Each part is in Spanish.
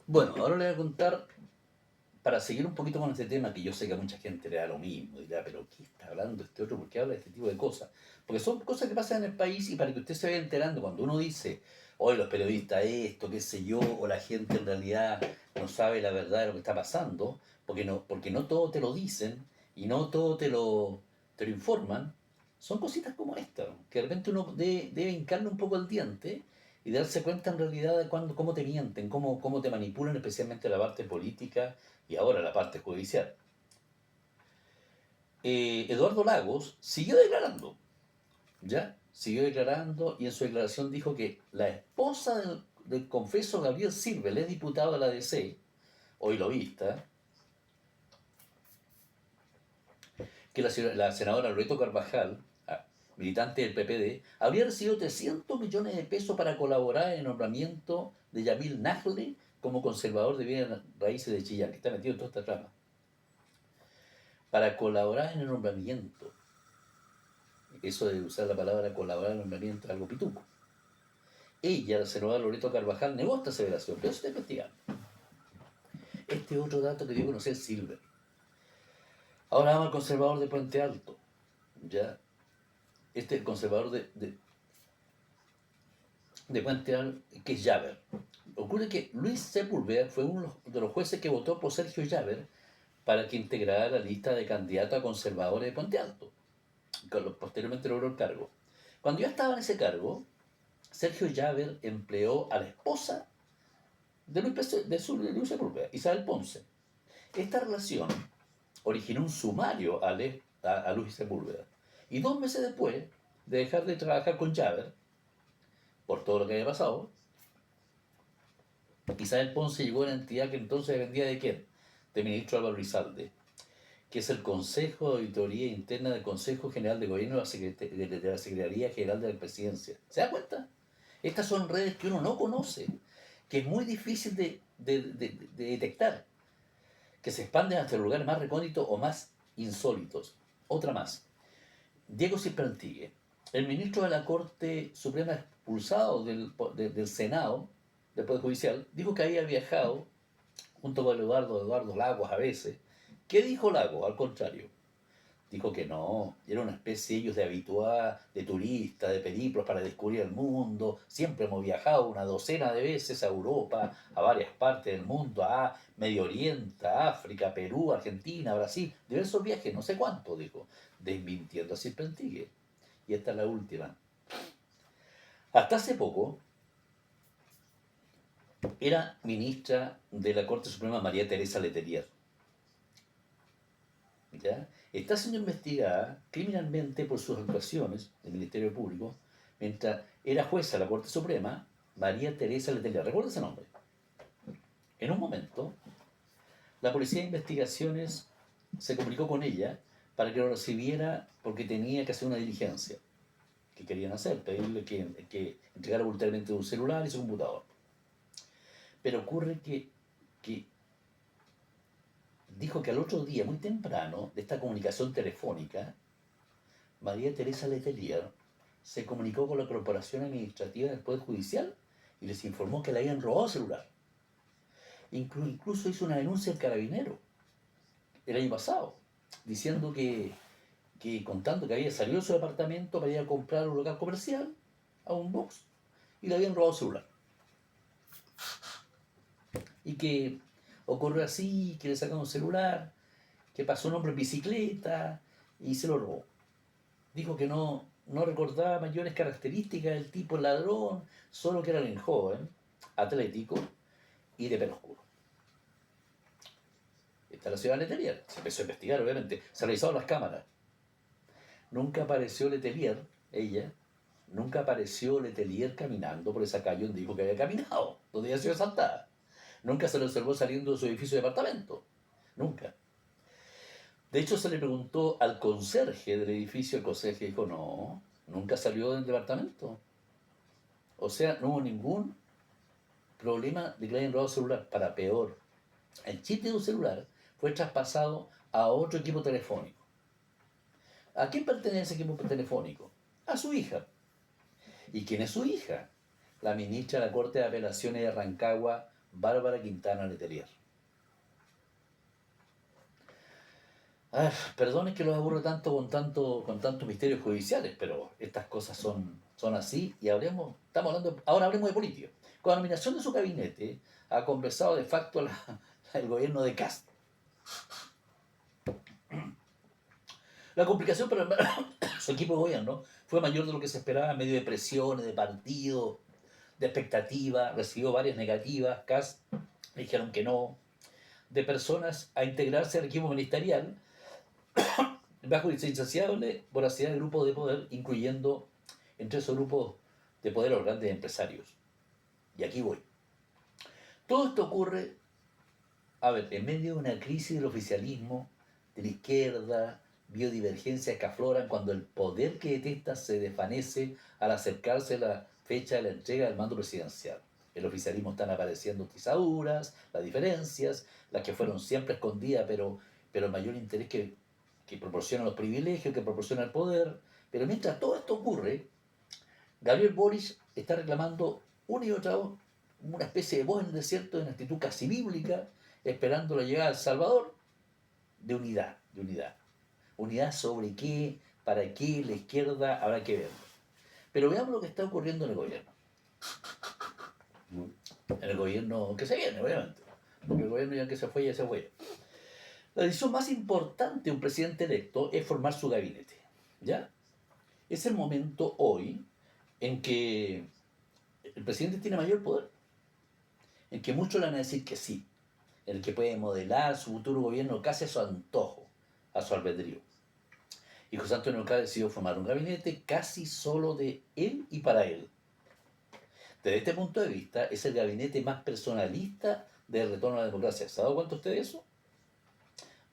Bueno, ahora le voy a contar, para seguir un poquito con este tema, que yo sé que a mucha gente le da lo mismo, dirá, pero ¿qué está hablando este otro? ¿Por qué habla de este tipo de cosas? Porque son cosas que pasan en el país y para que usted se vaya enterando, cuando uno dice, hoy los periodistas esto, qué sé yo, o la gente en realidad no sabe la verdad de lo que está pasando, porque no todo te lo dicen y no todo te lo informan, son cositas como esta, que de repente uno debe hincarle un poco el diente y darse cuenta en realidad de cómo te mienten, cómo te manipulan, especialmente la parte política y ahora la parte judicial. Eduardo Lagos siguió declarando, ¿ya? Siguió declarando y en su declaración dijo que la esposa del confeso Gabriel Silva, el ex diputado de la DC, hoy lobista, que la senadora Loreto Carvajal, militante del PPD, habría recibido 300 millones de pesos para colaborar en el nombramiento de Yamil Nagle como conservador de bienes raíces de Chillán, que está metido en toda esta trama. Para colaborar en el nombramiento. Eso de usar la palabra colaborar en el nombramiento es algo pituco. Ella, la senadora Loreto Carvajal, negó esta aseveración, pero eso está investigando. Este es otro dato que dio a conocer Silver. Ahora vamos al conservador de Puente Alto. ¿Ya? Este es el conservador de Puente Alto, que es Llaver. Ocurre que Luis Sepúlveda fue uno de los jueces que votó por Sergio Llaver para que integrara la lista de candidatos a conservadores de Puente Alto. Posteriormente logró el cargo. Cuando ya estaba en ese cargo, Sergio Llaver empleó a la esposa de Luis Sepúlveda, Isabel Ponce. Esta relación originó un sumario a Luis Sepúlveda. Y 2 meses después de dejar de trabajar con Llaver, por todo lo que había pasado, Isabel Ponce llegó a la entidad que entonces dependía de quién? De ministro Álvaro Lizalde, que es el Consejo de Auditoría Interna del Consejo General de Gobierno de la Secretaría General de la Presidencia. ¿Se da cuenta? Estas son redes que uno no conoce, que es muy difícil de detectar, que se expanden hasta los lugares más recónditos o más insólitos. Otra más. Diego Cisprantigue, el ministro de la Corte Suprema expulsado del Senado, del Poder Judicial, dijo que había viajado junto con Eduardo Lagos a veces. ¿Qué dijo Lagos? Al contrario, dijo que no, era una especie ellos de habitual, de turista, de periplos para descubrir el mundo. Siempre hemos viajado una docena de veces a Europa, a varias partes del mundo, a Medio Oriente, a África, Perú, Argentina, Brasil. Diversos viajes, no sé cuánto, dijo, desmintiendo a Silpentigue. Y esta es la última. Hasta hace poco era ministra de la Corte Suprema María Teresa Letelier. ¿Ya? Está siendo investigada criminalmente por sus actuaciones del Ministerio Público mientras era jueza de la Corte Suprema, María Teresa Letelier. ¿Recuerda ese nombre? En un momento, la Policía de Investigaciones se comunicó con ella para que lo recibiera porque tenía que hacer una diligencia que querían hacer, pedirle que entregara voluntariamente un celular y su computador. Pero ocurre que dijo que al otro día, muy temprano, de esta comunicación telefónica, María Teresa Letelier se comunicó con la Corporación Administrativa del Poder Judicial y les informó que le habían robado el celular. Incluso hizo una denuncia al carabinero el año pasado, diciendo contando que había salido de su departamento para ir a comprar un local comercial, a un box, y le habían robado el celular. Y que ocurrió así, que le sacaron un celular, que pasó un hombre en bicicleta y se lo robó. Dijo que no recordaba mayores características del tipo ladrón, solo que era alguien joven, atlético y de pelo oscuro. Esta es la ciudad de Letelier. Se empezó a investigar, obviamente. Se revisaron las cámaras. Nunca apareció Letelier, ella, nunca apareció Letelier caminando por esa calle donde dijo que había caminado, donde había sido asaltada. Nunca se lo observó saliendo de su edificio de departamento. Nunca. De hecho, se le preguntó al conserje del edificio, el conserje dijo, no, nunca salió del departamento. O sea, no hubo ningún problema de que le hayan robado celular. Para peor, el chip de un celular fue traspasado a otro equipo telefónico. ¿A quién pertenece ese equipo telefónico? A su hija. ¿Y quién es su hija? La ministra de la Corte de Apelaciones de Rancagua, Bárbara Quintana Letelier. Perdone que los aburre tanto con tantos misterios judiciales, pero estas cosas son así y ahora hablemos de política. Con la nominación de su gabinete ha conversado de facto el gobierno de Kast. La complicación para su equipo de gobierno fue mayor de lo que se esperaba en medio de presiones, de partidos, de expectativas. Recibió varias negativas. Kast le dijeron que no. De personas a integrarse al equipo ministerial bajo insaciable voracidad de grupos de poder, incluyendo entre esos grupos de poder a los grandes empresarios. Y aquí voy. Todo esto ocurre, en medio de una crisis del oficialismo, de la izquierda, biodivergencias que afloran cuando el poder que detesta se desvanece al acercarse la fecha de la entrega del mando presidencial. El oficialismo están apareciendo tizaduras, las diferencias, las que fueron siempre escondidas, pero el mayor interés que proporcionan los privilegios, que proporciona el poder. Pero mientras todo esto ocurre, Gabriel Boric está reclamando una y otra vez una especie de voz en el desierto, de una actitud casi bíblica, esperando la llegada del Salvador, de unidad, de unidad. Unidad sobre qué, para qué, la izquierda, habrá que verlo. Pero veamos lo que está ocurriendo en el gobierno. En el gobierno que se viene, obviamente. Porque el gobierno ya que se fue, ya se fue. La decisión más importante de un presidente electo es formar su gabinete. ¿Ya? Es el momento hoy en que el presidente tiene mayor poder, en que muchos le van a decir que sí, en el que puede modelar su futuro gobierno casi a su antojo, a su albedrío. Y José Antonio Caz decidió formar un gabinete casi solo de él y para él. Desde este punto de vista, es el gabinete más personalista del retorno a la democracia. ¿Se ha dado cuenta usted de eso?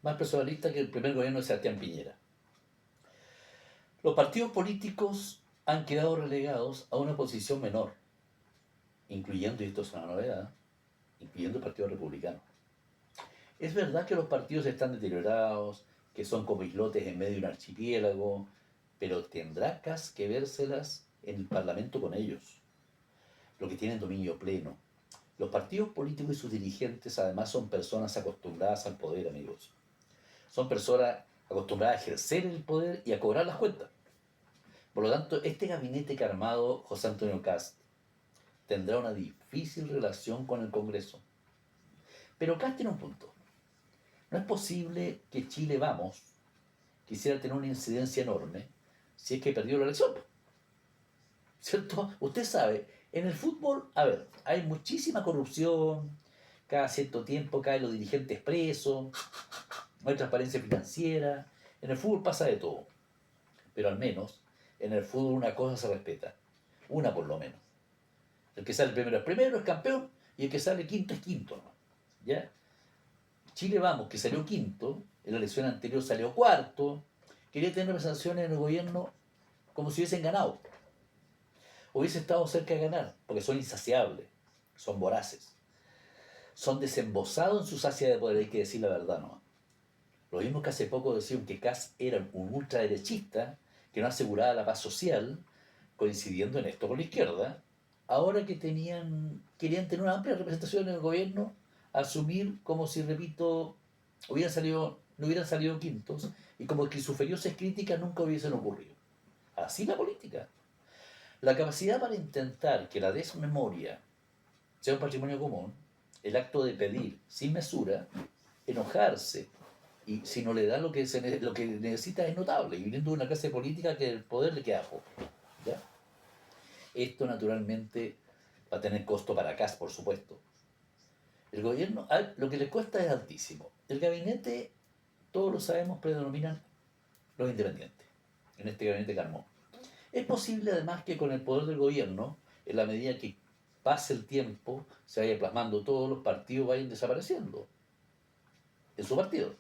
Más personalista que el primer gobierno de Sebastián Piñera. Los partidos políticos han quedado relegados a una posición menor, incluyendo, y esto es una novedad, incluyendo el Partido Republicano. Es verdad que los partidos están deteriorados, que son como islotes en medio de un archipiélago, pero tendrá Kast que vérselas en el Parlamento con ellos, los que tienen dominio pleno. Los partidos políticos y sus dirigentes además son personas acostumbradas al poder, amigos. Son personas acostumbradas a ejercer el poder y a cobrar las cuentas. Por lo tanto, este gabinete que ha armado José Antonio Kast tendrá una difícil relación con el Congreso. Pero Kast tiene un punto. No es posible que Chile Vamos quisiera tener una incidencia enorme si es que perdió la elección. ¿Cierto? Usted sabe, en el fútbol, hay muchísima corrupción, cada cierto tiempo caen los dirigentes presos, no hay transparencia financiera, en el fútbol pasa de todo, pero al menos en el fútbol una cosa se respeta, una por lo menos. El que sale primero es primero, es campeón, y el que sale quinto es quinto, ¿no? ¿Ya? Chile Vamos, que salió quinto, en la elección anterior salió cuarto, quería tener representaciones en el gobierno como si hubiesen ganado. Hubiese estado cerca de ganar, porque son insaciables, son voraces, son desembosados en su sacia de poder, hay que decir la verdad, ¿no? Lo mismo que hace poco decían que Kast era un ultraderechista que no aseguraba la paz social, coincidiendo en esto con la izquierda, ahora que querían tener una amplia representación en el gobierno, asumir como si, repito, no hubieran salido quintos y como que sus feriosas críticas nunca hubiesen ocurrido. Así la política. La capacidad para intentar que la desmemoria sea un patrimonio común, el acto de pedir sin mesura, enojarse, y si no le da lo que necesita es notable, y viniendo de una clase política que el poder le queda poco. ¿Ya? Esto naturalmente va a tener costo para Kast, por supuesto. El gobierno, lo que le cuesta es altísimo. El gabinete, todos lo sabemos, predominan los independientes, en este gabinete que armó. Es posible además que con el poder del gobierno, en la medida que pase el tiempo, se vaya plasmando, todos los partidos vayan desapareciendo en su partido.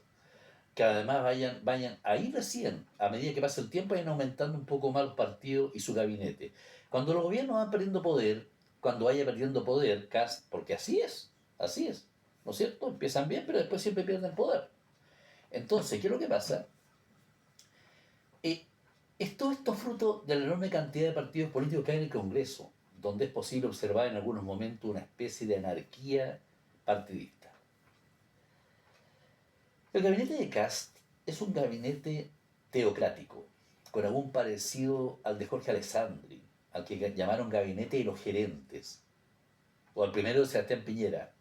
Que además vayan ahí recién, a medida que pase el tiempo, vayan aumentando un poco más los partidos y su gabinete. Cuando los gobiernos van perdiendo poder, cuando vaya perdiendo poder, Kast, porque así es, ¿no es cierto? Empiezan bien, pero después siempre pierden poder. Entonces, ¿qué es lo que pasa? Es todo esto fruto de la enorme cantidad de partidos políticos que hay en el Congreso, donde es posible observar en algunos momentos una especie de anarquía partidista. El gabinete de Kast es un gabinete teocrático, con algún parecido al de Jorge Alessandri, al que llamaron gabinete de los gerentes, o al primero de Sebastián Piñera.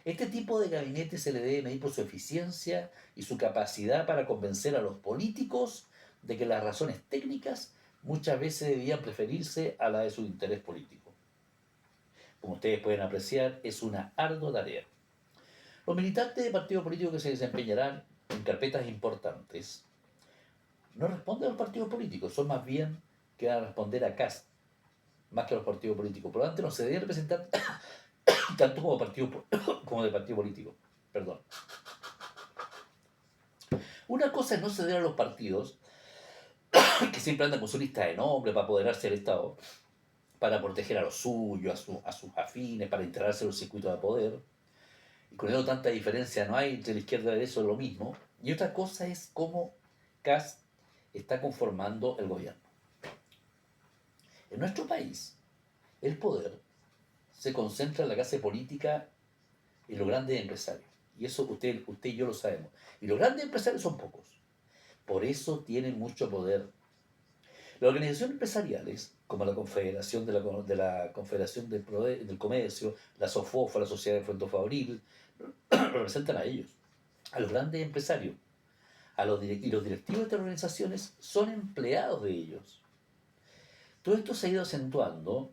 Este tipo de gabinete se le debe medir por su eficiencia y su capacidad para convencer a los políticos de que las razones técnicas muchas veces debían preferirse a la de su interés político. Como ustedes pueden apreciar, es una ardua tarea. Los militantes de partidos políticos que se desempeñarán en carpetas importantes no responden a los partidos políticos, son más bien que van a responder a Kast, más que a los partidos políticos. Por lo tanto, no se deben representar tanto como, como de partido político. Perdón. Una cosa es no ceder a los partidos, que siempre andan con su lista de nombres para apoderarse del Estado, para proteger a los suyos, a sus afines, para integrarse en los circuitos de poder. Y con eso tanta diferencia no hay entre la izquierda y la derecha, es lo mismo. Y otra cosa es cómo Kast está conformando el gobierno. En nuestro país, el poder se concentra en la clase política y los grandes empresarios. Y eso usted y yo lo sabemos. Y los grandes empresarios son pocos. Por eso tienen mucho poder. Las organizaciones empresariales, como la Confederación de la Confederación del Comercio, la SOFOFA, la Sociedad de Fomento Fabril, representan a ellos, a los grandes empresarios. Y los directivos de estas organizaciones son empleados de ellos. Todo esto se ha ido acentuando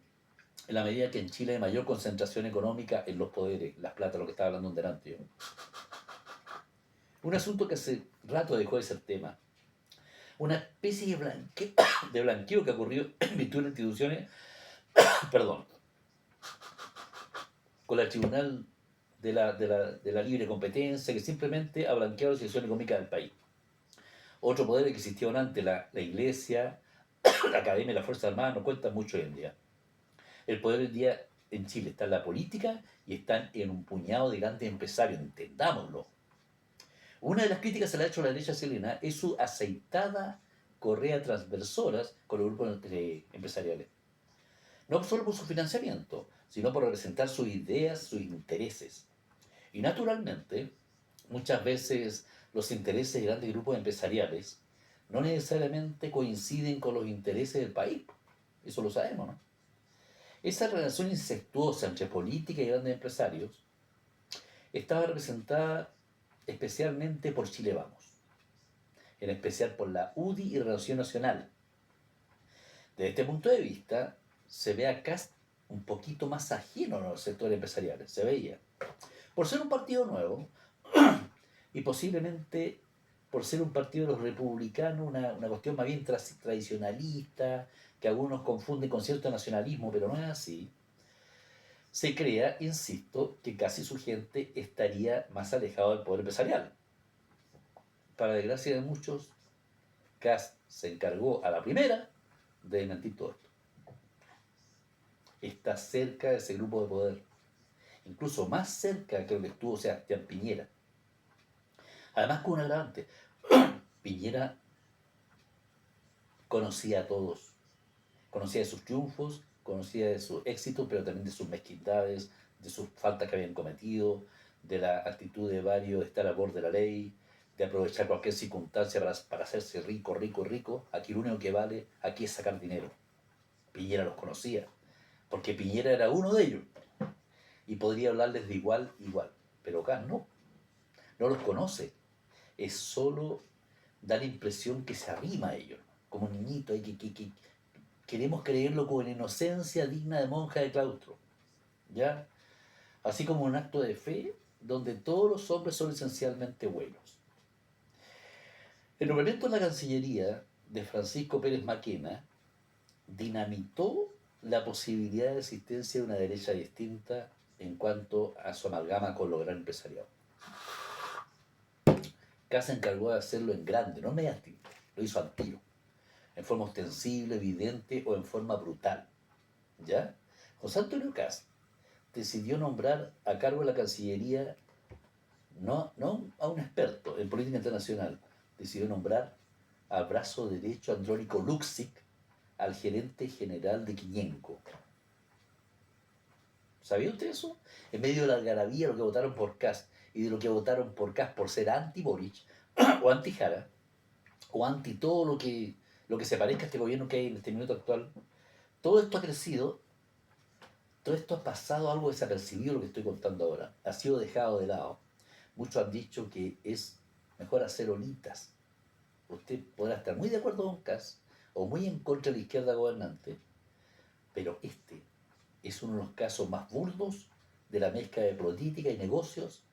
en la medida que en Chile hay mayor concentración económica en los poderes, las plata, lo que estaba hablando delante yo. Un asunto que hace rato dejó de ser tema. Una especie de blanqueo que ocurrió en virtud de las instituciones, perdón, con el Tribunal de la Libre Competencia, que simplemente ha blanqueado la situación económica del país. Otro poder que existió antes, la Iglesia, la Academia y la Fuerza Armada, no cuentan mucho hoy en día. El poder hoy en día en Chile está en la política y están en un puñado de grandes empresarios, entendámoslo. Una de las críticas que se le ha hecho a la derecha chilena es su aceitada correa transversoras con los grupos empresariales. No solo por su financiamiento, sino por representar sus ideas, sus intereses. Y naturalmente, muchas veces los intereses de grandes grupos empresariales no necesariamente coinciden con los intereses del país. Eso lo sabemos, ¿no? Esa relación incestuosa entre política y grandes empresarios estaba representada especialmente por Chile Vamos, en especial por la UDI y Renovación Nacional. Desde este punto de vista, se ve a Kast un poquito más ajeno a los sectores empresariales, se veía. Por ser un partido nuevo, y posiblemente por ser un partido de los republicanos, una cuestión más bien tradicionalista, que algunos confunden con cierto nacionalismo, pero no es así, se crea, insisto, que casi su gente estaría más alejado del poder empresarial. Para desgracia de muchos, Kast se encargó a la primera de desmentir todo esto. Está cerca de ese grupo de poder, incluso más cerca que lo que estuvo Sebastián Piñera. Además, con un agravante, Piñera conocía a todos, conocía de sus triunfos, conocía de sus éxitos, pero también de sus mezquindades, de sus faltas que habían cometido, de la actitud de varios de estar a borde de la ley, de aprovechar cualquier circunstancia para hacerse rico, rico, rico. Aquí lo único que vale aquí es sacar dinero. Piñera los conocía, porque Piñera era uno de ellos y podría hablarles de igual, igual, pero acá no los conoce, es solo da la impresión que se arrima a ellos, como un niñito, que queremos creerlo con inocencia digna de monja de claustro, ¿ya? Así como un acto de fe donde todos los hombres son esencialmente buenos. El nombramiento en la Cancillería de Francisco Pérez Maquena dinamitó la posibilidad de existencia de una derecha distinta en cuanto a su amalgama con lo gran empresariado. Kast se encargó de hacerlo en grande, no en medias tintas, lo hizo al tiro, en forma ostensible, evidente o en forma brutal. ¿Ya? José Antonio Kast decidió nombrar a cargo de la Cancillería no a un experto en política internacional, decidió nombrar al brazo derecho Andrónico Luksic al gerente general de Quiñenco. ¿Sabía usted eso? En medio de la algarabía, lo que votaron por Kast y de lo que votaron por Kast por ser anti-Boric o anti-Jara o anti todo lo que se parezca a este gobierno que hay en este minuto actual, todo esto ha crecido, todo esto ha pasado algo desapercibido, lo que estoy contando ahora, ha sido dejado de lado. Muchos han dicho que es mejor hacer olitas. Usted podrá estar muy de acuerdo con Kast o muy en contra de la izquierda gobernante, pero este es uno de los casos más burdos de la mezcla de política y negocios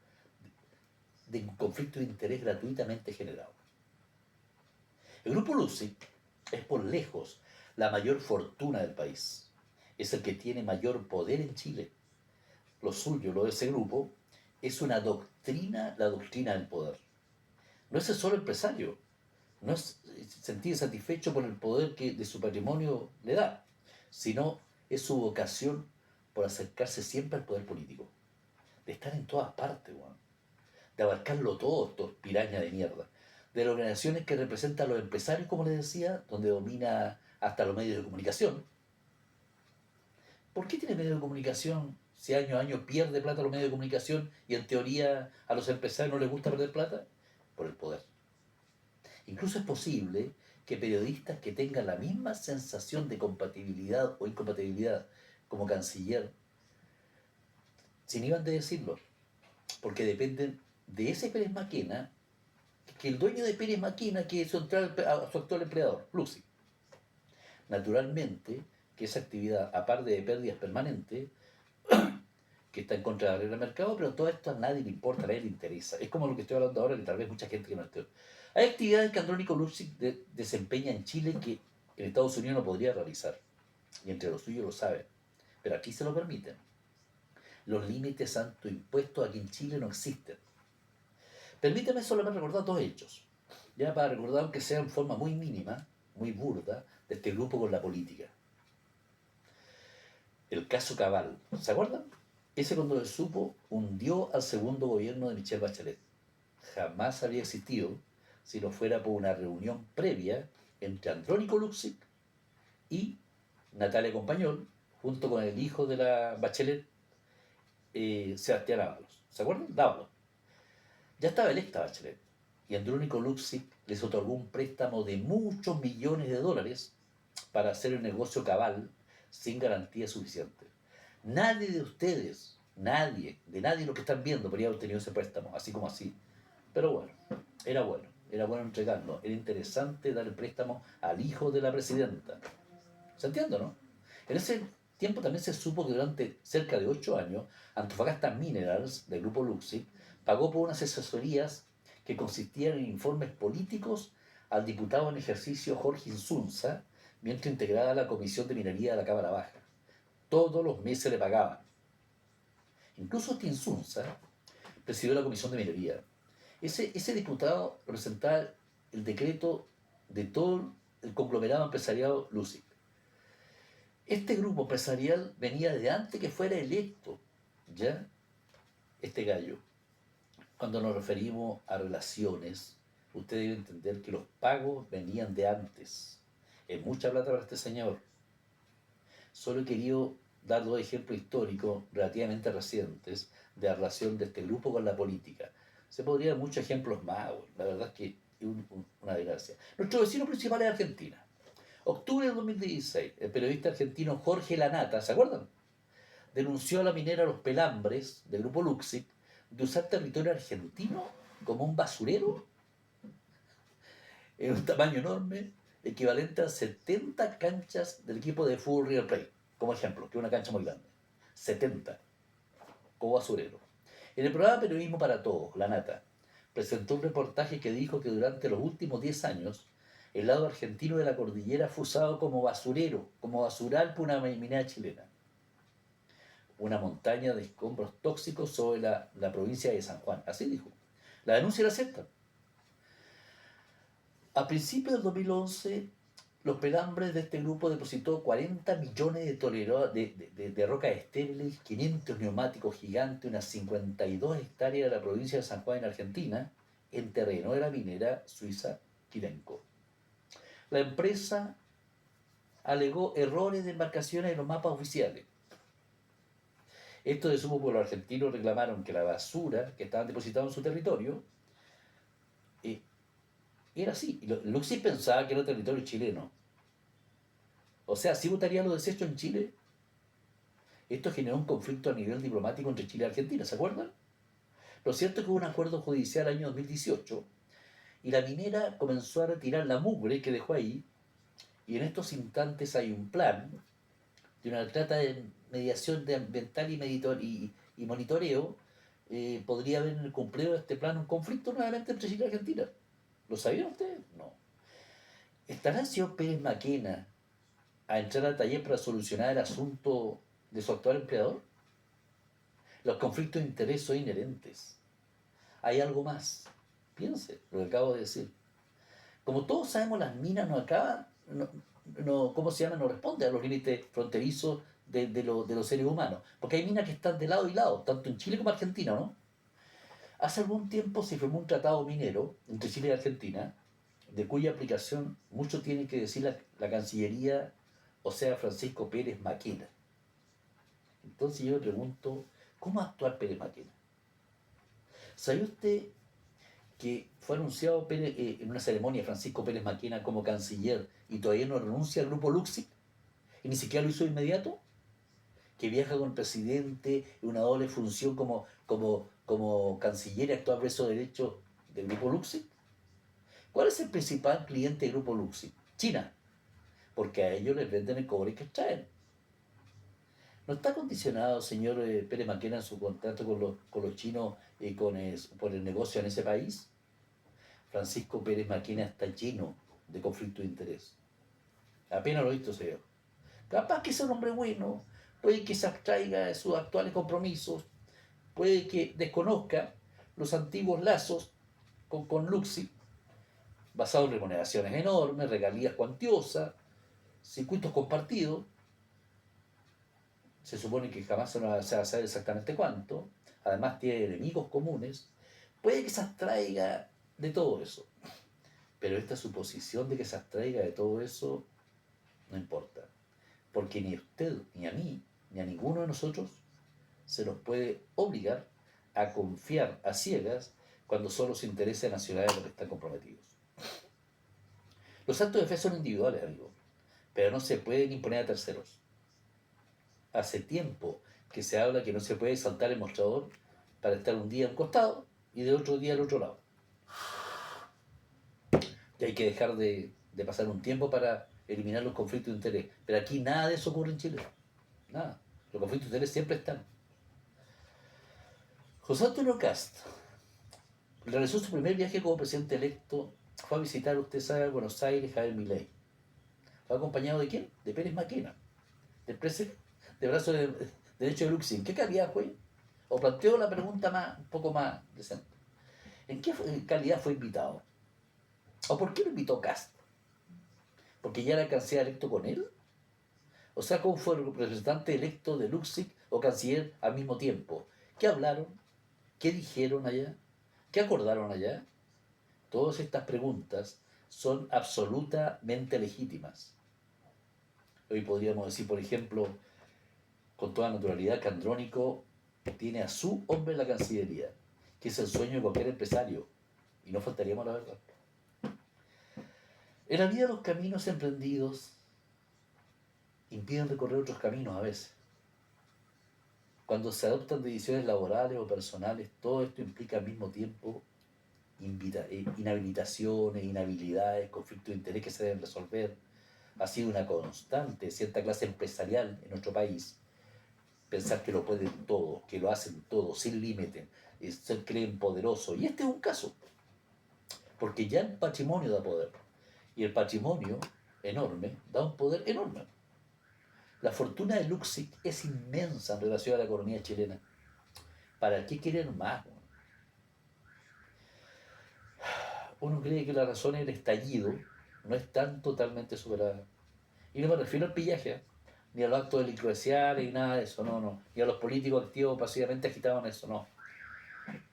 de un conflicto de interés gratuitamente generado. El grupo Lucy es por lejos la mayor fortuna del país. Es el que tiene mayor poder en Chile. Lo suyo, lo de ese grupo, es una doctrina, la doctrina del poder. No es el solo empresario, no es sentir satisfecho por el poder que de su patrimonio le da, sino es su vocación por acercarse siempre al poder político, de estar en todas partes, bueno, de abarcarlo todo, estos pirañas de mierda, de las organizaciones que representan a los empresarios, como les decía, donde domina hasta los medios de comunicación. ¿Por qué tiene medios de comunicación si año a año pierde plata los medios de comunicación y en teoría a los empresarios no les gusta perder plata? Por el poder. Incluso es posible que periodistas que tengan la misma sensación de compatibilidad o incompatibilidad como canciller, sin iban de decirlo, porque dependen de ese Pérez Maquena, que el dueño de Pérez Maquena, que es su actual empleador, Lucy. Naturalmente, que esa actividad, aparte de pérdidas permanentes, que está en contra de la regla del mercado, pero todo esto a nadie le importa, a nadie le interesa. Es como lo que estoy hablando ahora, que tal vez mucha gente que no esté. Hay actividades que Andrónico Lucy desempeña en Chile que en Estados Unidos no podría realizar, y entre los suyos lo saben, pero aquí se lo permiten. Los límites autoimpuestos aquí en Chile no existen. Permítame solamente recordar dos hechos, ya para recordar, aunque sea en forma muy mínima, muy burda, de este grupo con la política. El caso Cabal, ¿se acuerdan? Ese, cuando se supo, hundió al segundo gobierno de Michelle Bachelet. Jamás habría existido si no fuera por una reunión previa entre Andrónico Luksic y Natalia Compañón, junto con el hijo de la Bachelet, Sebastián Ábalos. ¿Se acuerdan? Dávalos. Ya estaba electa Bachelet y Andrónico Luksic les otorgó un préstamo de muchos millones de dólares para hacer el negocio Cabal sin garantía suficiente. Nadie de ustedes, nadie, de nadie de los que están viendo podría haber tenido ese préstamo, así como así. Pero bueno, era bueno entregarlo. Era interesante dar el préstamo al hijo de la presidenta. ¿Se entiende, no? En ese tiempo también se supo que durante cerca de 8 años, Antofagasta Minerals, del grupo Luxi, pagó por unas asesorías que consistían en informes políticos al diputado en ejercicio Jorge Insunza, mientras integraba la Comisión de Minería de la Cámara Baja. Todos los meses le pagaban. Incluso este Insunza presidió la Comisión de Minería. Ese diputado representaba el decreto de todo el conglomerado empresarial Lucy. Este grupo empresarial venía de antes que fuera electo, ¿ya? Este gallo. Cuando nos referimos a relaciones, usted debe entender que los pagos venían de antes. Es mucha plata para este señor. Solo he querido dar dos ejemplos históricos relativamente recientes de la relación de este grupo con la política. Se podría dar muchos ejemplos más, la verdad es que es una desgracia. Nuestro vecino principal es Argentina. Octubre de 2016, el periodista argentino Jorge Lanata, ¿se acuerdan? Denunció a la minera Los Pelambres, del grupo Luxic, de usar territorio argentino como un basurero en un tamaño enorme, equivalente a 70 canchas del equipo de fútbol River Plate, como ejemplo, que es una cancha muy grande. 70, como basurero. En el programa Periodismo para Todos, La Nata, presentó un reportaje que dijo que durante los últimos 10 años, el lado argentino de la cordillera fue usado como basurero, como basural por una minera chilena. Una montaña de escombros tóxicos sobre la provincia de San Juan. Así dijo. La denuncia era cierta. A principios del 2011, Los Pelambres de este grupo depositó 40 millones de rocas estériles, 500 neumáticos gigantes, unas 52 hectáreas de la provincia de San Juan en Argentina, en terreno de la minera suiza Quirenco. La empresa alegó errores de embarcaciones en los mapas oficiales. Esto se supo porque los argentinos reclamaron que la basura que estaban depositada en su territorio eh, era así. Y Luxi pensaba que era territorio chileno. O sea, si votarían los desechos en Chile, esto generó un conflicto a nivel diplomático entre Chile y Argentina, ¿se acuerdan? Lo cierto es que hubo un acuerdo judicial año 2018 y la minera comenzó a retirar la mugre que dejó ahí, y en estos instantes hay un plan de una trata de mediación de ambiental y monitoreo. Podría haber en el cumplido de este plan un conflicto nuevamente entre Chile y Argentina. ¿Lo sabían ustedes? No. ¿Estará el señor Pérez Maquena a entrar al taller para solucionar el asunto de su actual empleador? Los conflictos de interés son inherentes. Hay algo más. Piense lo que acabo de decir. Como todos sabemos, las minas no acaban, ¿cómo se llama? No responden a los límites fronterizos de los seres humanos. Porque hay minas que están de lado y lado, tanto en Chile como en Argentina, ¿no? Hace algún tiempo se firmó un tratado minero entre Chile y Argentina, de cuya aplicación mucho tiene que decir la Cancillería, o sea, Francisco Pérez Maquena. Entonces yo le pregunto, ¿cómo actuar Pérez Maquena? ¿Sabe usted que fue anunciado en una ceremonia Francisco Pérez Maquena como canciller y todavía no renuncia al grupo Luxi? Y ni siquiera lo hizo de inmediato. Que viaja con el presidente en una doble función como canciller y actual preso de derecho del grupo Luxi. ¿Cuál es el principal cliente del grupo Luxi? China, porque a ellos les venden el cobre que extraen. ¿No está condicionado, señor Pérez Maquena, en su contrato con los chinos y por el negocio en ese país? Francisco Pérez Maquena está lleno de conflicto de interés. Apenas lo he visto, señor. Capaz que sea un hombre bueno, puede que se abstraiga de sus actuales compromisos, puede que desconozca los antiguos lazos con Luxi, basados en remuneraciones enormes, regalías cuantiosas, circuitos compartidos. Se supone que jamás se va a saber exactamente cuánto. Además tiene enemigos comunes. Puede que se abstraiga de todo eso. Pero esta suposición de que se abstraiga de todo eso no importa. Porque ni a usted, ni a mí, ni a ninguno de nosotros se nos puede obligar a confiar a ciegas cuando son los intereses nacionales los que están comprometidos. Los actos de fe son individuales, amigo, pero no se pueden imponer a terceros. Hace tiempo que se habla que no se puede saltar el mostrador para estar un día a un costado y de otro día al otro lado. Y hay que dejar de pasar un tiempo para eliminar los conflictos de interés. Pero aquí nada de eso ocurre en Chile. Nada. Los conflictos de interés siempre están. José Antonio Cast realizó su primer viaje como presidente electo. Fue a visitar, usted sabe, Buenos Aires, Javier Milei. ¿Fue acompañado de quién? De Pérez Maquena, del presidente de brazo de derecho de Luxi. ¿En qué calidad fue? O planteo la pregunta un poco más decente. ¿En qué calidad fue invitado? ¿O por qué lo invitó Cast? ¿Porque ya era canciller electo con él? O sea, ¿cómo fue el representante electo de Luxi o canciller al mismo tiempo? ¿Qué hablaron? ¿Qué dijeron allá? ¿Qué acordaron allá? Todas estas preguntas son absolutamente legítimas. Hoy podríamos decir, por ejemplo, con toda naturalidad, que Andrónico tiene a su hombre en la Cancillería, que es el sueño de cualquier empresario, y no faltaríamos la verdad. En la vida los caminos emprendidos impiden recorrer otros caminos a veces. Cuando se adoptan decisiones laborales o personales, todo esto implica al mismo tiempo inhabilitaciones, inhabilidades, conflictos de interés que se deben resolver. Ha sido una constante cierta clase empresarial en nuestro país pensar que lo pueden todo, que lo hacen todo, sin límite, se creen poderosos. Y este es un caso, porque ya el patrimonio da poder, y el patrimonio enorme da un poder enorme. La fortuna de Luxic es inmensa en relación a la economía chilena. ¿Para qué querer más? Uno cree que la razón del estallido no están totalmente superada. Y no me refiero al pillaje, ni a los actos delincuenciales, ni nada de eso, no. Ni a los políticos activos pasivamente agitados en eso, no.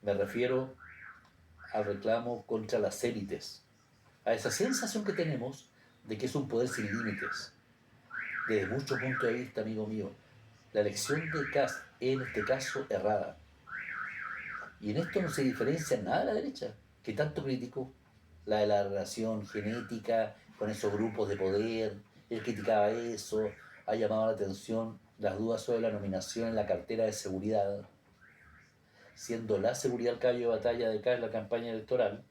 Me refiero al reclamo contra las élites, a esa sensación que tenemos de que es un poder sin límites. Desde muchos puntos de vista, amigo mío, la elección de Kast en este caso errada. Y en esto no se diferencia nada de la derecha, que tanto criticó la de la relación genética con esos grupos de poder. Él criticaba eso, ha llamado la atención las dudas sobre la nominación en la cartera de seguridad, siendo la seguridad el caballo de batalla de acá en la campaña electoral.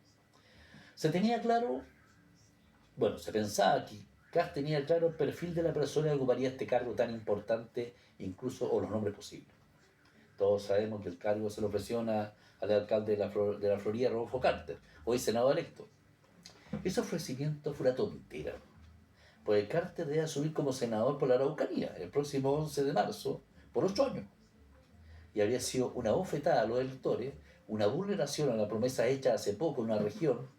Se tenía claro, bueno, se pensaba que Kast tenía claro el perfil de la persona que ocuparía este cargo tan importante, incluso o los nombres posibles. Todos sabemos que el cargo se lo presiona al alcalde de la Florida, Rodolfo Carter, hoy senador electo. Ese ofrecimiento fue una tontera, pues Carter debe asumir como senador por la Araucanía el próximo 11 de marzo, por 8 años. Y habría sido una bofetada a los electores, una vulneración a la promesa hecha hace poco en una región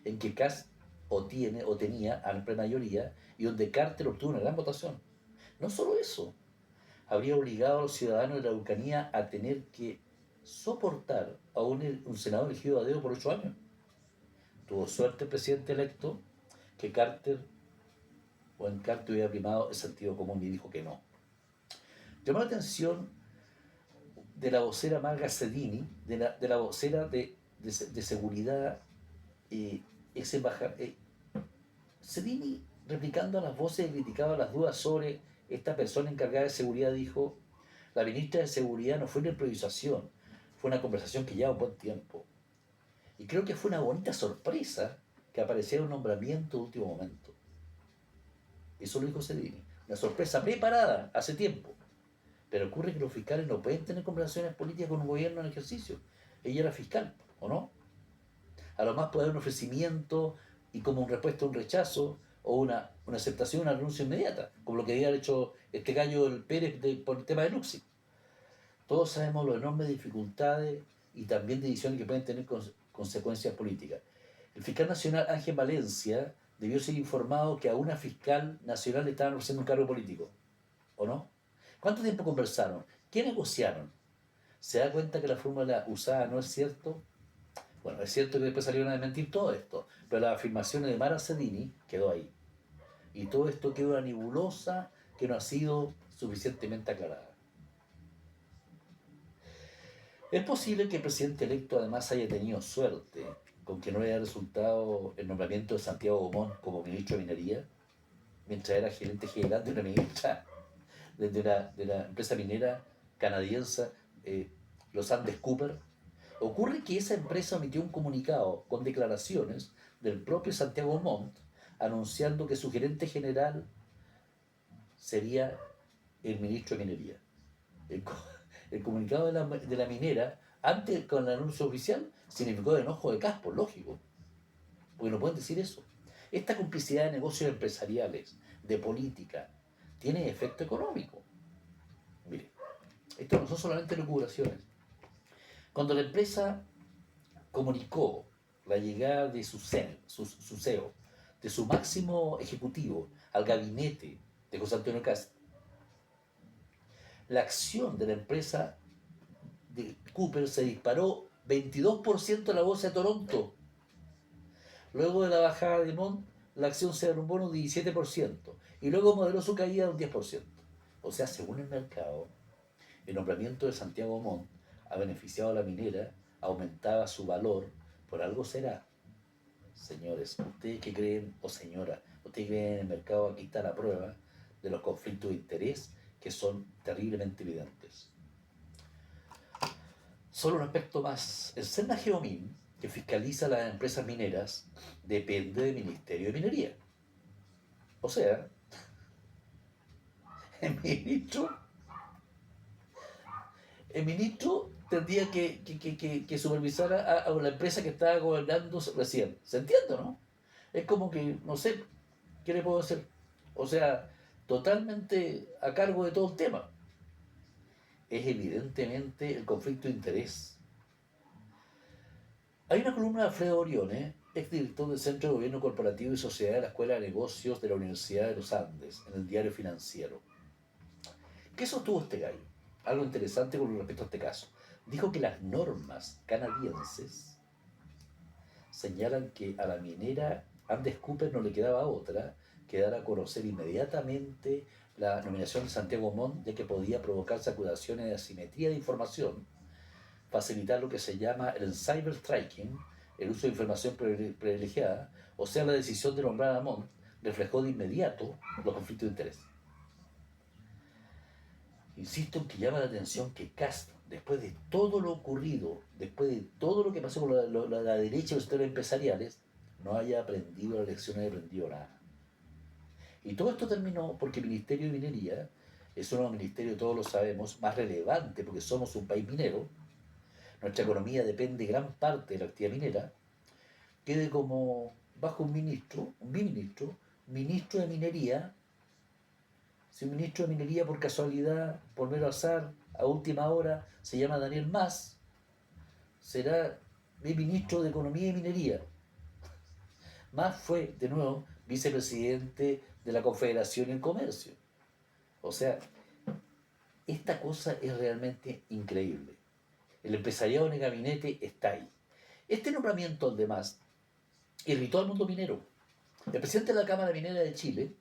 en que Kast o tenía amplia mayoría y donde Carter obtuvo una gran votación. No solo eso, habría obligado a los ciudadanos de la Araucanía a tener que soportar a un senador elegido a dedo por 8 años. Tuvo suerte el presidente electo que Carter hubiera primado el sentido común y dijo que no. Llamó la atención de la vocera Marga Sedini, de la vocera de seguridad, ex embajadora. Sedini, replicando a las voces que criticaban las dudas sobre esta persona encargada de seguridad, dijo: la ministra de Seguridad no fue una improvisación, fue una conversación que lleva un buen tiempo. Y creo que fue una bonita sorpresa que apareciera un nombramiento de último momento. Eso lo dijo Sedini. Una sorpresa preparada hace tiempo. Pero ocurre que los fiscales no pueden tener conversaciones políticas con un gobierno en ejercicio. Ella era fiscal, ¿o no? A lo más puede haber un ofrecimiento y como un respuesta a un rechazo o una aceptación, una renuncia inmediata, como lo que había hecho este gallo del Pérez por el tema de Luxi. Todos sabemos las enormes dificultades y también decisiones que pueden tener consecuencias políticas. El fiscal nacional Ángel Valencia debió ser informado que a una fiscal nacional le estaban ofreciendo un cargo político, ¿o no? ¿Cuánto tiempo conversaron? ¿Qué negociaron? ¿Se da cuenta que la fórmula usada no es cierto? Bueno, es cierto que después salieron a desmentir todo esto, pero las afirmaciones de Mara Sedini quedó ahí. Y todo esto quedó una nebulosa que no ha sido suficientemente aclarada. Es posible que el presidente electo además haya tenido suerte con que no haya resultado el nombramiento de Santiago Gomón como ministro de Minería, mientras era gerente general de una ministra de la empresa minera canadiense, los Andes Cooper. Ocurre que esa empresa emitió un comunicado con declaraciones del propio Santiago Montt anunciando que su gerente general sería el ministro de Minería. El, el comunicado de la minera, antes con el anuncio oficial, significó el enojo de Caspo, lógico, porque no pueden decir eso. Esta complicidad de negocios empresariales, de política, tiene efecto económico. Mire, esto no son solamente recuperaciones. Cuando la empresa comunicó la llegada de su CEO, de su máximo ejecutivo al gabinete de José Antonio Cast, la acción de la empresa de Cooper se disparó 22% a la bolsa de Toronto. Luego de la bajada de Montt, la acción se derrumbó un 17% y luego moderó su caída de un 10%. O sea, según el mercado, el nombramiento de Santiago Montt ha beneficiado a la minera, aumentaba su valor, por algo será. Señores, ustedes que creen, o señora, ustedes creen en el mercado, aquí está la prueba de los conflictos de interés que son terriblemente evidentes. Solo un aspecto más. El SENA Geomin, que fiscaliza las empresas mineras, depende del Ministerio de Minería. O sea, el ministro, el ministro tendría que supervisar a la empresa que estaba gobernando recién. ¿Se entiende, no? Es como que, no sé, ¿qué le puedo hacer? O sea, totalmente a cargo de todo el tema. Es evidentemente el conflicto de interés. Hay una columna de Alfredo Orione, exdirector del Centro de Gobierno Corporativo y Sociedad de la Escuela de Negocios de la Universidad de los Andes, en el Diario Financiero. ¿Qué sostuvo este gallo? Algo interesante con respecto a este caso. Dijo que las normas canadienses señalan que a la minera Andes Cooper no le quedaba otra que dar a conocer inmediatamente la nominación de Santiago Montt, ya que podía provocar acusaciones de asimetría de información, facilitar lo que se llama el cyberstriking, el uso de información privilegiada, o sea, la decisión de nombrar a Montt reflejó de inmediato los conflictos de interés. Insisto en que llama la atención que Cast, después de todo lo ocurrido, después de todo lo que pasó con la derecha y los sectores empresariales, no haya aprendido la lección, no haya aprendido nada. Y todo esto terminó porque el Ministerio de Minería es uno de los ministerios, todos lo sabemos, más relevante, porque somos un país minero, nuestra economía depende gran parte de la actividad minera, quede como bajo un ministro, ministro de Minería. Si un ministro de Minería por casualidad, por mero azar, a última hora, se llama Daniel Mas, será el ministro de Economía y Minería. Mas fue, de nuevo, vicepresidente de la Confederación y el Comercio. O sea, esta cosa es realmente increíble. El empresariado en el gabinete está ahí. Este nombramiento, además, irritó al mundo minero. El presidente de la Cámara Minera de Chile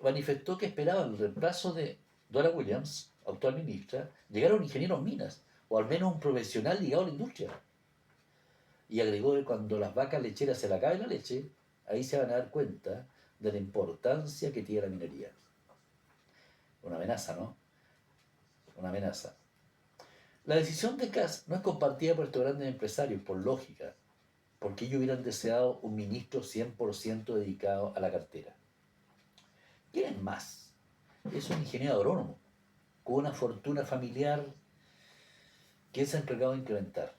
manifestó que esperaba el reemplazo de Dora Williams, actual ministra, llegar a un ingeniero en minas, o al menos un profesional ligado a la industria. Y agregó que cuando las vacas lecheras se le acabe la leche, ahí se van a dar cuenta de la importancia que tiene la minería. Una amenaza, ¿no? Una amenaza. La decisión de Kass no es compartida por estos grandes empresarios, por lógica, porque ellos hubieran deseado un ministro 100% dedicado a la cartera. ¿Quién es más? Es un ingeniero agrónomo, con una fortuna familiar que se ha encargado de incrementar.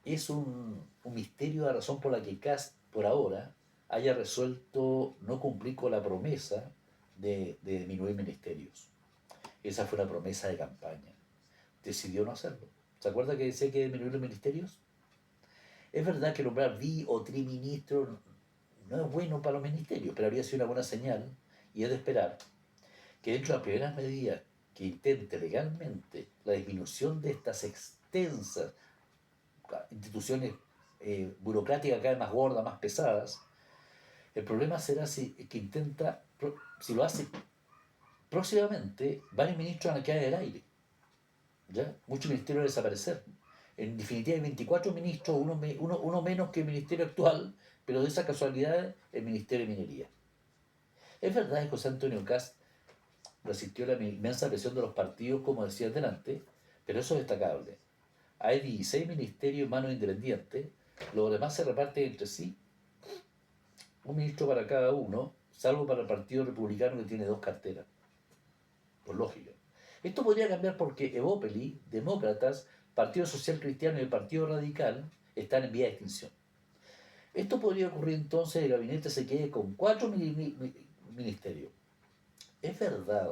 Es un misterio la razón por la que Kass, por ahora, haya resuelto no cumplir con la promesa de disminuir ministerios. Esa fue la promesa de campaña. Decidió no hacerlo. ¿Se acuerda que decía que disminuir los ministerios? Es verdad que nombrar o triministro no es bueno para los ministerios, pero habría sido una buena señal, y es de esperar que dentro de las primeras medidas que intente legalmente la disminución de estas extensas instituciones burocráticas cada vez más gordas, más pesadas, el problema será si que intenta, si lo hace próximamente, varios ministros van a quedar en el aire. ¿Ya? Muchos ministerios van a desaparecer. En definitiva hay 24 ministros, uno menos que el ministerio actual, pero de esa casualidad el Ministerio de Minería. Es verdad que José Antonio Kast resistió la inmensa presión de los partidos, como decía delante, pero eso es destacable. Hay 16 ministerios en manos independientes, los demás se reparten entre sí, un ministro para cada uno, salvo para el Partido Republicano que tiene 2 carteras, por lógica. Esto podría cambiar porque Evópoli, Demócratas, Partido Social Cristiano y el Partido Radical están en vía de extinción. Esto podría ocurrir entonces, el gabinete se quede con 4 ministerios. ¿Es verdad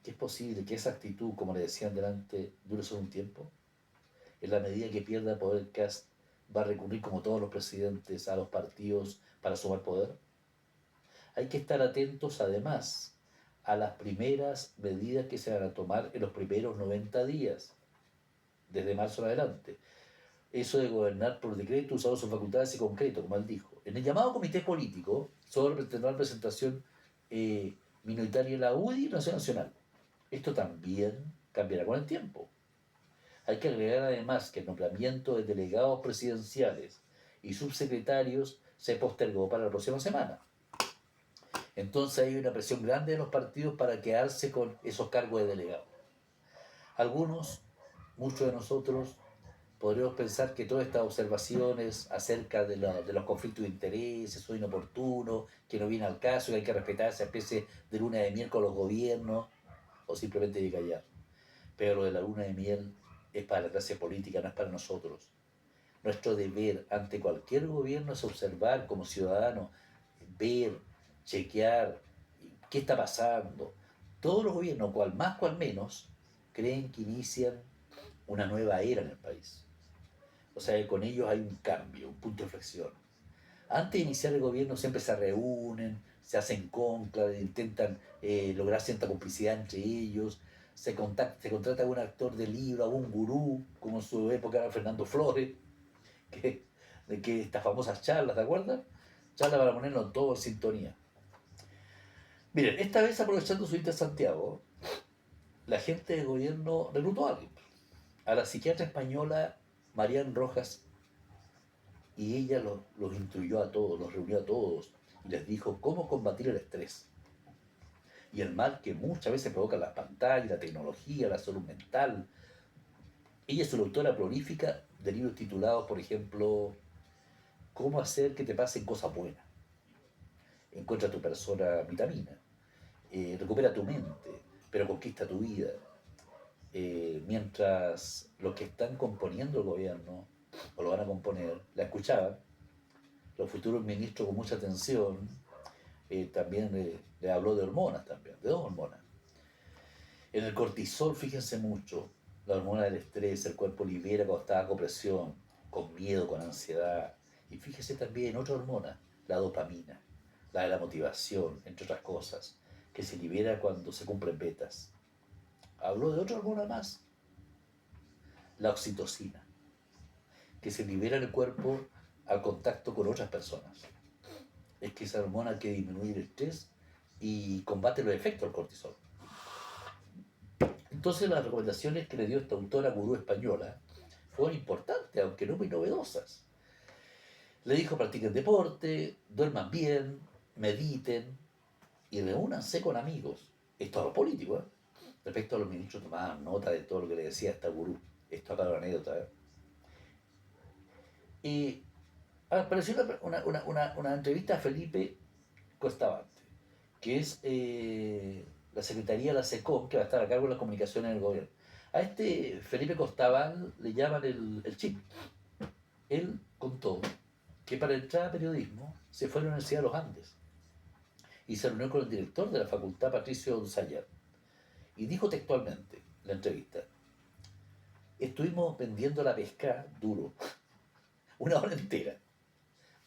que es posible que esa actitud, como le decían delante, dure solo un tiempo? En la medida que pierda poder Kast, va a recurrir, como todos los presidentes, a los partidos para sumar poder. Hay que estar atentos, además, a las primeras medidas que se van a tomar en los primeros 90 días, desde marzo en adelante. Eso de gobernar por decreto, usando sus facultades y concreto, como él dijo. En el llamado comité político, solo tendrá representación minoritaria en la UDI y Nación Nacional. Esto también cambiará con el tiempo. Hay que agregar además que el nombramiento de delegados presidenciales y subsecretarios se postergó para la próxima semana. Entonces hay una presión grande de los partidos para quedarse con esos cargos de delegado. Algunos, muchos de nosotros, podríamos pensar que todas estas observaciones acerca de los conflictos de intereses son inoportunos, que no viene al caso, que hay que respetar esa especie de luna de miel con los gobiernos, o simplemente hay que callar. Pero lo de la luna de miel es para la clase política, no es para nosotros. Nuestro deber ante cualquier gobierno es observar como ciudadanos, ver, chequear qué está pasando. Todos los gobiernos, cual más, cual menos, creen que inician una nueva era en el país. O sea que con ellos hay un cambio, un punto de inflexión. Antes de iniciar el gobierno siempre se reúnen, se hacen conclaves, intentan lograr cierta complicidad entre ellos, se contrata a un actor de libro, a un gurú, como en su época era Fernando Flores, que estas famosas charlas, ¿te acuerdas? Charlas para ponernos todos en sintonía. Miren, esta vez aprovechando su visita a Santiago, la gente del gobierno reclutó a alguien, a la psiquiatra española Marian Rojas, y ella los instruyó a todos, los reunió a todos y les dijo cómo combatir el estrés y el mal que muchas veces provocan las pantallas, la tecnología, la salud mental. Ella es una autora prolífica de libros titulados, por ejemplo, Cómo hacer que te pasen cosas buenas, Encuentra tu persona vitamina, Recupera tu mente, pero conquista tu vida. Mientras los que están componiendo el gobierno, o lo van a componer, la escuchaban, los futuros ministros con mucha atención, también le habló de hormonas también, de dos hormonas. En el cortisol, fíjense mucho, la hormona del estrés, el cuerpo libera cuando está bajo presión, con miedo, con ansiedad. Y fíjese también en otra hormona, la dopamina, la de la motivación, entre otras cosas, que se libera cuando se cumplen metas. Habló de otra hormona más, la oxitocina, que se libera en el cuerpo al contacto con otras personas. Es que esa hormona que disminuye el estrés y combate los efectos del cortisol. Entonces las recomendaciones que le dio esta autora gurú española fueron importantes, aunque no muy novedosas. Le dijo practiquen deporte, duerman bien, mediten y reúnanse con amigos. Esto a los políticos, ¿eh? Respecto a los ministros tomaban nota de todo lo que le decía esta gurú. Esto acá es una anécdota. ¿Eh? Y apareció una entrevista a Felipe Costabante, que es la Secretaría de la SECOM, que va a estar a cargo de las comunicaciones del gobierno. A este Felipe Costabal le llaman el chip. Él contó que para entrar a periodismo se fue a la Universidad de los Andes y se reunió con el director de la facultad, Patricio Sayar, y dijo textualmente en la entrevista: estuvimos vendiendo la pesca duro, una hora entera,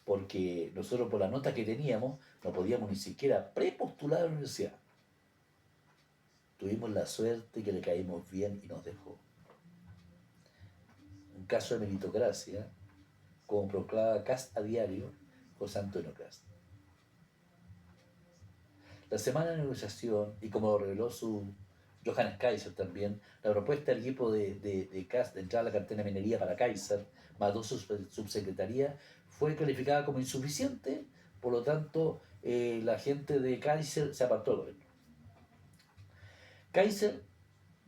porque nosotros por la nota que teníamos no podíamos ni siquiera prepostular a la universidad. Tuvimos la suerte que le caímos bien y nos dejó. Un caso de meritocracia, como proclama Cast a diario José Antonio Cast. La semana de negociación, y como lo reveló su Johannes Kaiser también, la propuesta del equipo de Cast de entrar a la cartera de minería para Kaiser, más dos subsecretarías, fue calificada como insuficiente, por lo tanto, la gente de Kaiser se apartó del gobierno. Kaiser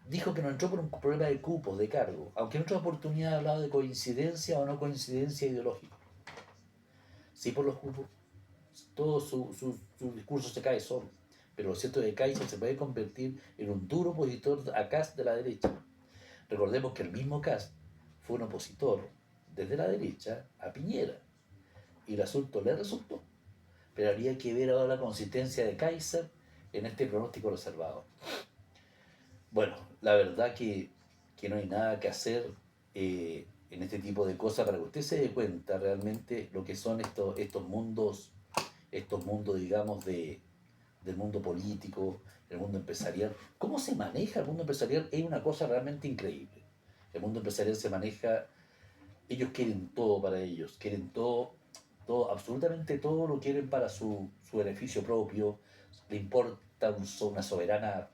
dijo que no entró por un problema de cupos, de cargo, aunque en otra oportunidad ha hablado de coincidencia o no coincidencia ideológica. Sí por los cupos, todo su discurso se cae solo. Pero lo cierto es que Kaiser se puede convertir en un duro opositor a Kast de la derecha. Recordemos que el mismo Kast fue un opositor desde la derecha a Piñera. Y el asunto le resultó. Pero habría que ver ahora la consistencia de Kaiser en este pronóstico reservado. Bueno, la verdad que no hay nada que hacer en este tipo de cosas para que usted se dé cuenta realmente lo que son estos mundos, digamos, del mundo político, el mundo empresarial. ¿Cómo se maneja el mundo empresarial? Es una cosa realmente increíble. El mundo empresarial se maneja, ellos quieren todo para ellos, quieren todo, todo, absolutamente todo lo quieren para su beneficio propio, le importa una soberana,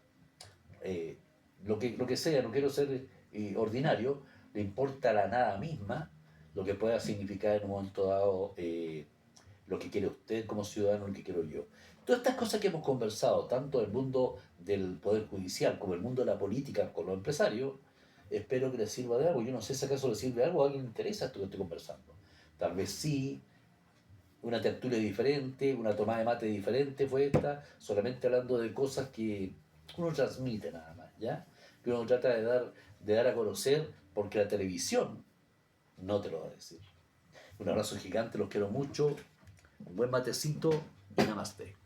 eh, lo que sea, no quiero ser ordinario, le importa la nada misma, lo que pueda significar en un momento dado lo que quiere usted como ciudadano, lo que quiero yo. Todas estas cosas que hemos conversado, tanto el mundo del Poder Judicial como el mundo de la política con los empresarios, espero que les sirva de algo. Yo no sé si acaso les sirve de algo, a alguien le interesa esto que estoy conversando. Tal vez sí, una tertulia diferente, una tomada de mate diferente fue esta, solamente hablando de cosas que uno transmite nada más, ¿ya? Que uno trata de dar a conocer porque la televisión no te lo va a decir. Un abrazo gigante, los quiero mucho, un buen matecito y namaste.